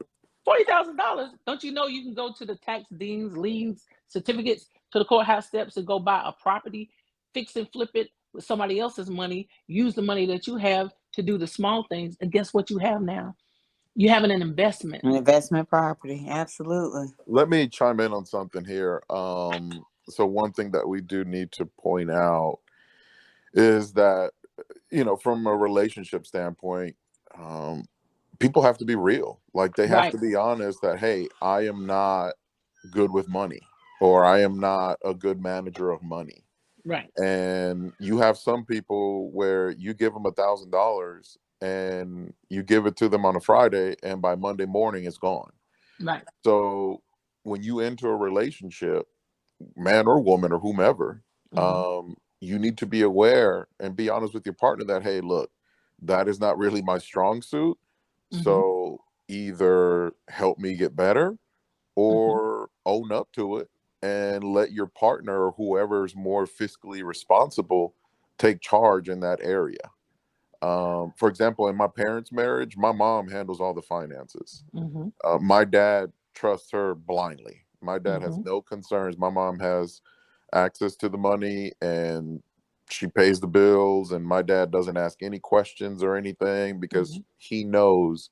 Speaker 3: $40,000. Don't you know you can go to the tax deeds, liens, certificates, to the courthouse steps and go buy a property, fix and flip it with somebody else's money, use the money that you have to do the small things. And guess what you have now? You have an investment.
Speaker 1: An investment property. Absolutely.
Speaker 2: Let me chime in on something here. So one thing that we do need to point out is that, from a relationship standpoint, people have to be real. Like, they have
Speaker 3: Right.
Speaker 2: to be honest that, hey, I am not good with money, or I am not a good manager of money.
Speaker 3: Right.
Speaker 2: And you have some people where you give them $1,000 and you give it to them on a Friday, and by Monday morning it's gone.
Speaker 3: Right.
Speaker 2: So when you enter a relationship, man or woman or whomever, you need to be aware and be honest with your partner that, hey, look, that is not really my strong suit. So either help me get better, or own up to it and let your partner or whoever is more fiscally responsible take charge in that area. For example, in my parents' marriage, my mom handles all the finances. My dad trusts her blindly. My dad has no concerns. My mom has access to the money, and she pays the bills, and my dad doesn't ask any questions or anything, because he knows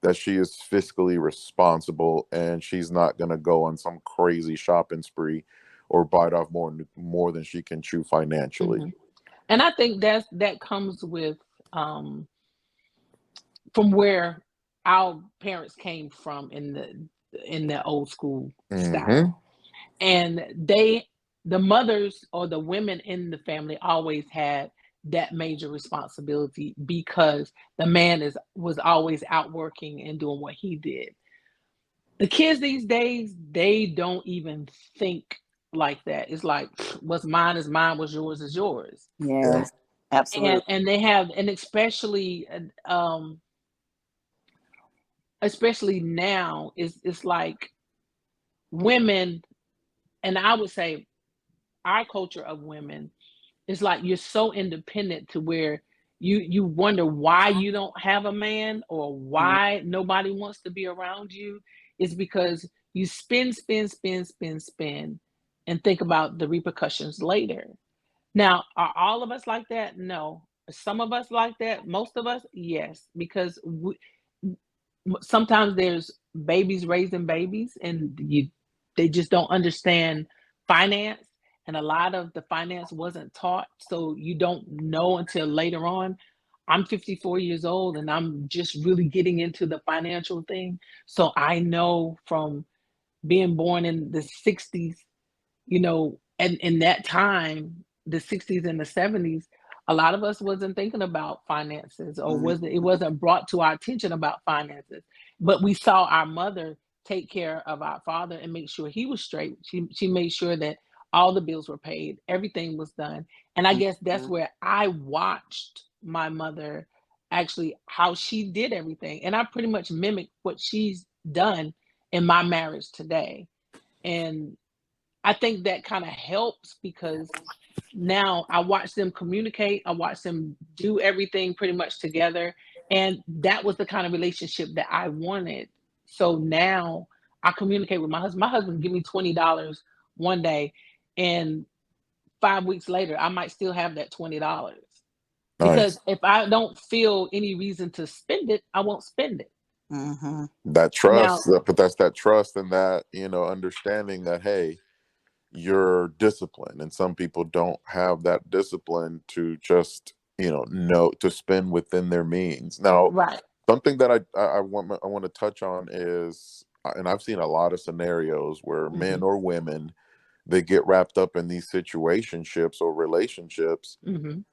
Speaker 2: that she is fiscally responsible, and she's not going to go on some crazy shopping spree or bite off more than she can chew financially.
Speaker 3: And I think that comes with from where our parents came from in the old school style. And the mothers or the women in the family always had that major responsibility, because the man was always out working and doing what he did. The kids these days, they don't even think like that. It's like, what's mine is mine, what's yours is yours.
Speaker 1: Yes, absolutely.
Speaker 3: And they have, and especially now, it's like women, and I would say our culture of women is like, you're so independent to where you wonder why you don't have a man, or why nobody wants to be around you. Is because you spend, and think about the repercussions later. Now, are all of us like that? No. Some of us like that. Most of us, yes, because sometimes there's babies raising babies, and they just don't understand finance, and a lot of the finance wasn't taught, so you don't know until later on. I'm 54 years old, and I'm just really getting into the financial thing. So I know from being born in the 60s, and in that time, the 60s and the 70s, a lot of us wasn't thinking about finances, or it wasn't brought to our attention about finances. But we saw our mother take care of our father and make sure he was straight. She made sure that all the bills were paid, everything was done. And I guess that's where I watched my mother, actually, how she did everything. And I pretty much mimicked what she's done in my marriage today. And I think that kind of helps, because now I watch them communicate, I watch them do everything pretty much together. And that was the kind of relationship that I wanted. So now I communicate with my husband. My husband give me $20 one day, and 5 weeks later, I might still have that $20. Because
Speaker 2: Nice.
Speaker 3: if I don't feel any reason to spend it, I won't spend it.
Speaker 2: That
Speaker 3: Now,
Speaker 2: trust, but that's that trust, and that, understanding that, hey, you're disciplined, and some people don't have that discipline to just, know to spend within their means. Now,
Speaker 3: right.
Speaker 2: something that I want to touch on is, and I've seen a lot of scenarios where men or women, they get wrapped up in these situationships or relationships,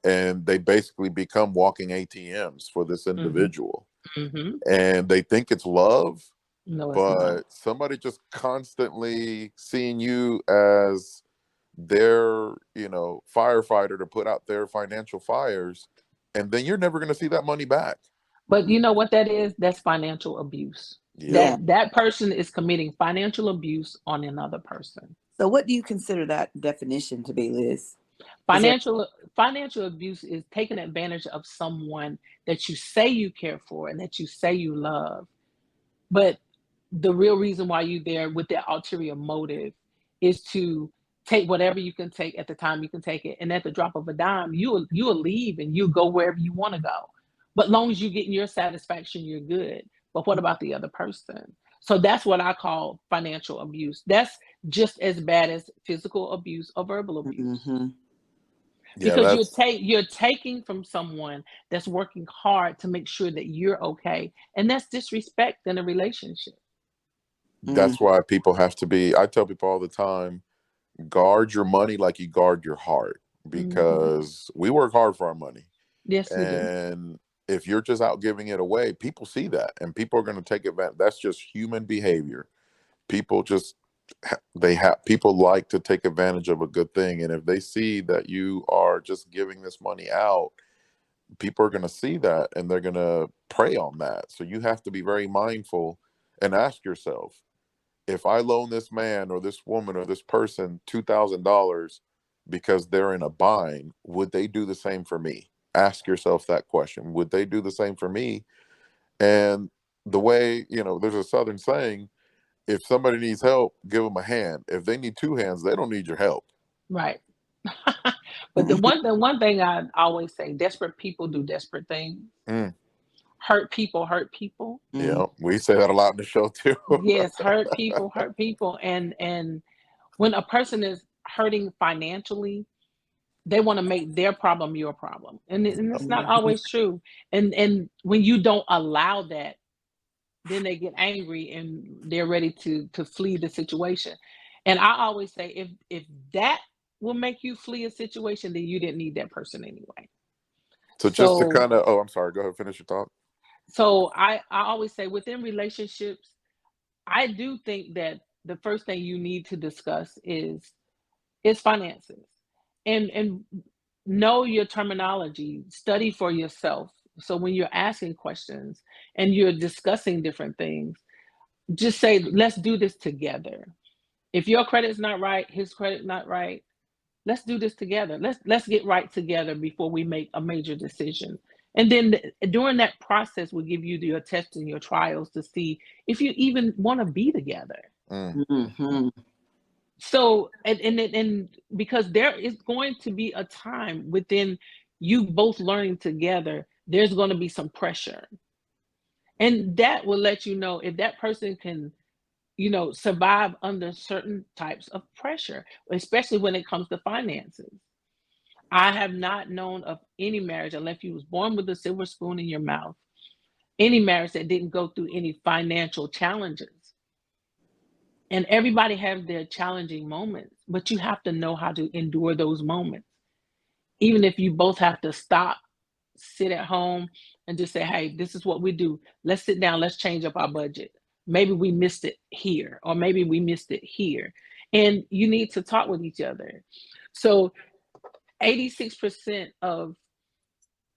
Speaker 2: and they basically become walking ATMs for this individual. And they think it's love,
Speaker 3: No, it's not.
Speaker 2: but somebody just constantly seeing you as their, firefighter to put out their financial fires, and then you're never going to see that money back.
Speaker 3: But you know what that is? That's financial abuse.
Speaker 2: Yeah.
Speaker 3: That person is committing financial abuse on another person.
Speaker 1: So what do you consider that definition to be, Liz?
Speaker 3: Financial abuse is taking advantage of someone that you say you care for and that you say you love. But the real reason why you're there with that ulterior motive is to take whatever you can take at the time you can take it, and at the drop of a dime, you'll leave and you go wherever you want to go. But long as you're getting your satisfaction, you're good. But what about the other person? So that's what I call financial abuse. That's just as bad as physical abuse or verbal abuse.
Speaker 1: Mm-hmm.
Speaker 2: Yeah,
Speaker 3: Because
Speaker 2: that's
Speaker 3: you're taking from someone that's working hard to make sure that you're okay, and that's disrespect in a relationship.
Speaker 1: Mm.
Speaker 2: that's why people have to be. I tell people all the time, guard your money like you guard your heart,
Speaker 3: Hmm.
Speaker 2: because we work hard for our money.
Speaker 3: Yes, we do.
Speaker 2: And if you're just out giving it away, people see that and people are going to take advantage. That's just human behavior. People just people like to take advantage of a good thing, and if they see that you are just giving this money out, people are going to see that and they're going to prey on that. So you have to be very mindful and ask yourself, if I loan this man or this woman or this person $2,000 because they're in a bind, would they do the same for me? Ask yourself that question. Would they do the same for me? And the way, there's a Southern saying, if somebody needs help, give them a hand. If they need two hands, they don't need your help.
Speaker 3: Right. But the one thing I always say, desperate people do desperate things.
Speaker 2: Mm,
Speaker 3: Hurt people hurt people.
Speaker 1: Mm.
Speaker 2: we say that a lot in the show too.
Speaker 3: Yes, hurt people. And when a person is hurting financially, they want to make their problem your problem. And it's not
Speaker 1: Mhm.
Speaker 3: always true. And when you don't allow that, then they get angry and they're ready to flee the situation. And I always say, if that will make you flee a situation, then you didn't need that person anyway.
Speaker 2: So just to
Speaker 3: So
Speaker 2: kind of, oh, I'm sorry, go ahead, finish your thought.
Speaker 3: I always say, within relationships, I do think that the first thing you need to discuss is finances, and know your terminology, study for yourself. So when you're asking questions and you're discussing different things, just say, let's do this together. If your credit's not right, his credit's not right, let's do this together. Let's get right together before we make a major decision. And then during that process, we'll give you your tests and your trials to see if you even want to be together.
Speaker 2: Mm.
Speaker 1: Mhm.
Speaker 3: So and because there is going to be a time within you both learning together, there's going to be some pressure. And that will let you know if that person can, survive under certain types of pressure, especially when it comes to finances. I have not known of any marriage, unless you was born with a silver spoon in your mouth, any marriage that didn't go through any financial challenges. And everybody has their challenging moments, but you have to know how to endure those moments. Even if you both have to stop, sit at home, and just say, hey, this is what we do. Let's sit down, let's change up our budget. Maybe we missed it here, or maybe we missed it here. And you need to talk with each other. So 86% of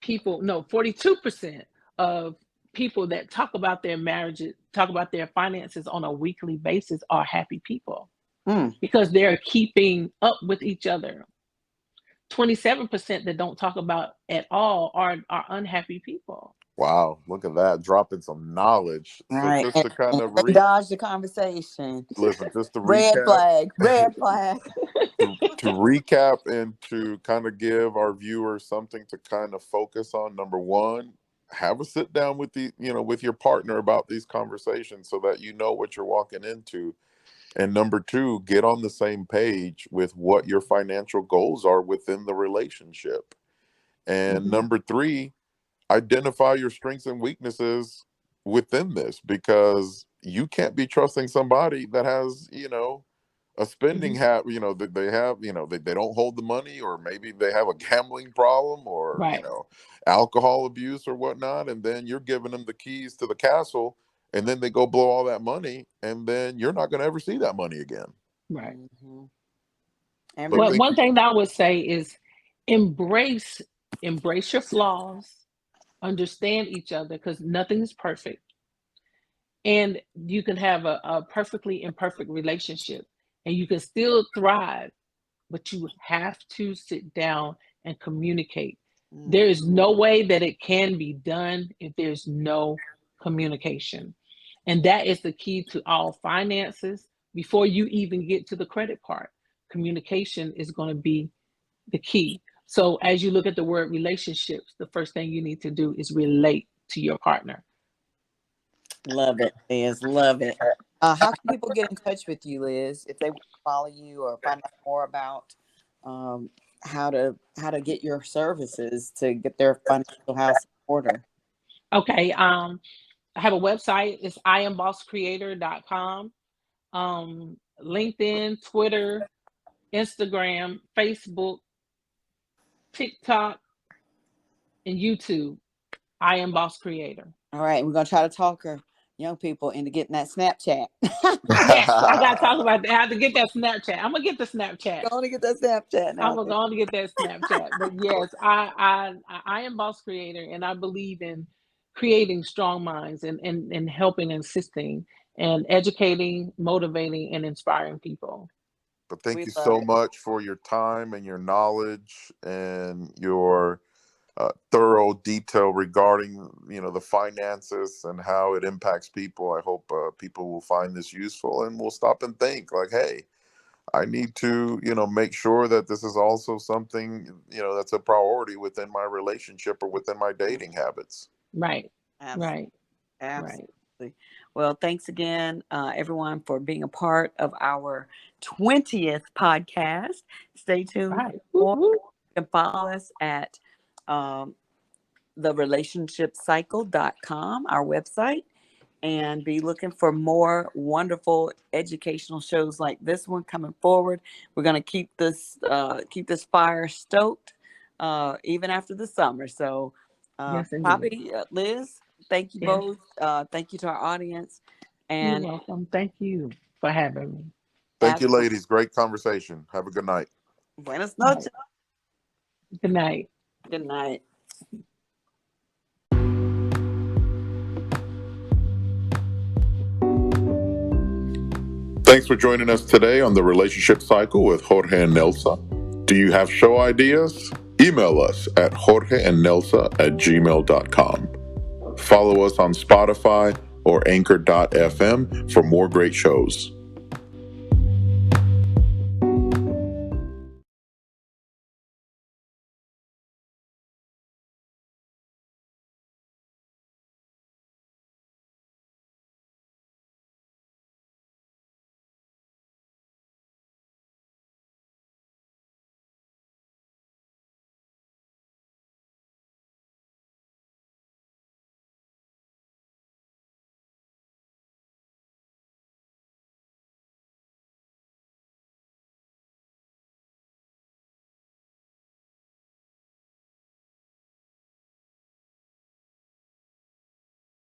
Speaker 3: people, no, 42% of people that talk about their marriages, talk about their finances on a weekly basis, are happy people
Speaker 1: Mm.
Speaker 3: because they're keeping up with each other. 27% that don't talk about at all are unhappy people.
Speaker 2: Wow, look at that, dropping some knowledge. So
Speaker 1: Right.
Speaker 2: just to kind
Speaker 1: And
Speaker 2: of
Speaker 1: they dodged the conversation.
Speaker 2: listen, just to
Speaker 1: Red
Speaker 2: recap,
Speaker 1: flag. Red flag.
Speaker 2: to recap and to kind of give our viewers something to kind of focus on. Number one, have a sit down with with your partner about these conversations so that you know what you're walking into. And number two, get on the same page with what your financial goals are within the relationship. And
Speaker 3: Mhm.
Speaker 2: number three, identify your strengths and weaknesses within this, because you can't be trusting somebody that has, a spending
Speaker 3: Mhm.
Speaker 2: habit, that they have, they don't hold the money, or maybe they have a gambling problem, or,
Speaker 3: Right,
Speaker 2: alcohol abuse or whatnot. And then you're giving them the keys to the castle, and then they go blow all that money, and then you're not going to ever see that money again.
Speaker 3: right.
Speaker 1: Mhm. And
Speaker 2: But
Speaker 3: Well,
Speaker 2: thank
Speaker 3: one
Speaker 2: you.
Speaker 3: thing that I would say is embrace embrace your flaws, understand each other, because nothing is perfect. And you can have a perfectly imperfect relationship and you can still thrive, but you have to sit down and communicate. There is
Speaker 1: Mhm.
Speaker 3: no way that it can be done if there's no communication. And that is the key to all finances. Before you even get to the credit part, communication is going to be the key. So as you look at the word relationships, the first thing you need to do is relate to your partner.
Speaker 1: Love it, Liz. Love it. How can people get in touch with you, Liz, if they want to follow you or find out more about um, how to get your services to get their financial house in order?
Speaker 3: Okay. I have a website. It's iambosscreator.com. LinkedIn, Twitter, Instagram, Facebook, TikTok, and YouTube. I am Boss Creator.
Speaker 1: All right, we're gonna try to talk our young people into getting that Snapchat.
Speaker 3: Yes, I gotta talk about that. I have to get that Snapchat. I'm gonna get the Snapchat.
Speaker 1: Going to get that Snapchat now.
Speaker 3: I'm going to get that Snapchat. But yes, I am Boss Creator, and I believe in creating strong minds and helping, assisting, and educating, motivating, and inspiring people.
Speaker 2: But thank
Speaker 1: We
Speaker 2: you
Speaker 1: love
Speaker 2: so
Speaker 1: it.
Speaker 2: much for your time and your knowledge and your thorough detail regarding the finances and how it impacts people. I hope people will find this useful and will stop and think like, hey, I need to make sure that this is also something that's a priority within my relationship or within my dating habits.
Speaker 3: Right.
Speaker 1: Absolutely.
Speaker 3: Right.
Speaker 1: Absolutely.
Speaker 3: Right.
Speaker 1: Well, thanks again, everyone, for being a part of our 20th podcast. Stay tuned
Speaker 3: Right.
Speaker 1: for more.
Speaker 3: Woo-hoo.
Speaker 1: You can follow us at therelationshipcycle.com, our website, and be looking for more wonderful educational shows like this one coming forward. We're going to keep this fire stoked even after the summer. So,
Speaker 3: Yes, indeed.
Speaker 1: Poppy, Liz, thank you
Speaker 3: Yes.
Speaker 1: both. Thank you to our audience.
Speaker 3: You're
Speaker 1: And
Speaker 3: welcome. Thank you for having me.
Speaker 2: Thank you, ladies. Great conversation. Have a good night.
Speaker 1: Buenas noches.
Speaker 3: Good night.
Speaker 1: Good night.
Speaker 2: Thanks for joining us today on The Relationship Cycle with Jorge and Nelsa. Do you have show ideas? Email us at jorgeandnelsa@gmail.com. Follow us on Spotify or anchor.fm for more great shows.